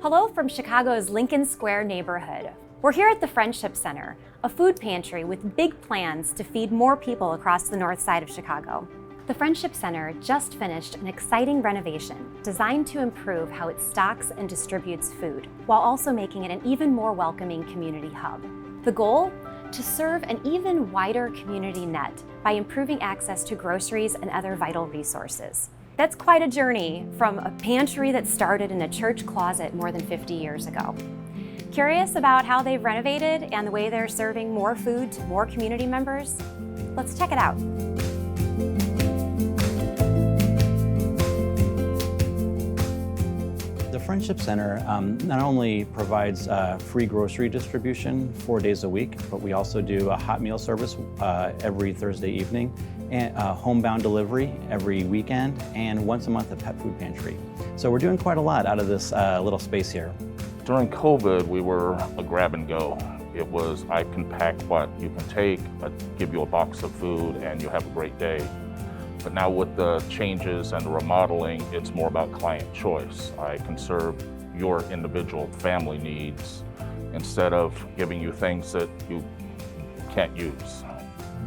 Hello from Chicago's Lincoln Square neighborhood. We're here at the Friendship Center, a food pantry with big plans to feed more people across the north side of Chicago. The Friendship Center just finished an exciting renovation designed to improve how it stocks and distributes food, while also making it an even more welcoming community hub. The goal? To serve an even wider community net by improving access to groceries and other vital resources. That's quite a journey from a pantry that started in a church closet more than 50 years ago. Curious about how they've renovated and the way they're serving more food to more community members? Let's check it out. The Friendship Center not only provides free grocery distribution 4 days a week, but we also do a hot meal service every Thursday evening, and homebound delivery every weekend, and once a month a pet food pantry. So we're doing quite a lot out of this little space here. During COVID, we were a grab and go. It was, I can pack what you can take, I give you a box of food, and you have a great day. But now with the changes and the remodeling, it's more about client choice. I can serve your individual family needs instead of giving you things that you can't use.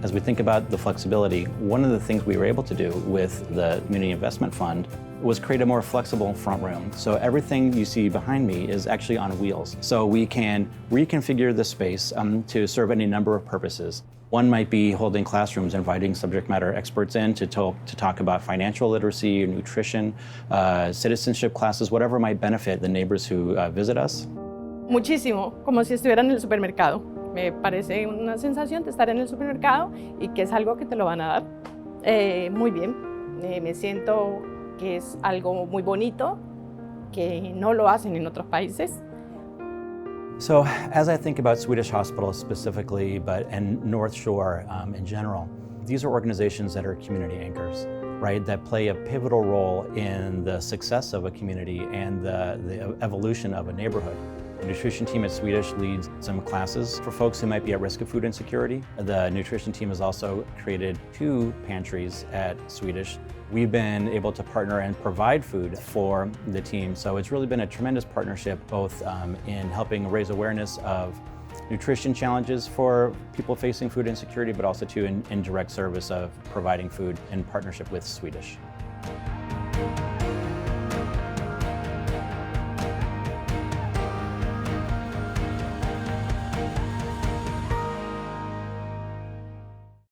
As we think about the flexibility, one of the things we were able to do with the Community Investment Fund was create a more flexible front room. So everything you see behind me is actually on wheels. So we can reconfigure the space to serve any number of purposes. One might be holding classrooms, inviting subject matter experts in to talk about financial literacy, nutrition, citizenship classes, whatever might benefit the neighbors who visit us. Muchísimo, como si estuviera en el supermercado. Me parece una sensación de estar en el supermercado y que es algo que te lo van a dar. Muy bien, me siento que es algo muy bonito, que no lo hacen en otros países. So as I think about Swedish hospitals specifically, and North Shore in general, these are organizations that are community anchors, right? That play a pivotal role in the success of a community and the evolution of a neighborhood. The nutrition team at Swedish leads some classes for folks who might be at risk of food insecurity. The nutrition team has also created 2 pantries at Swedish. We've been able to partner and provide food for the team. So it's really been a tremendous partnership, both in helping raise awareness of nutrition challenges for people facing food insecurity, but also in direct service of providing food in partnership with Swedish.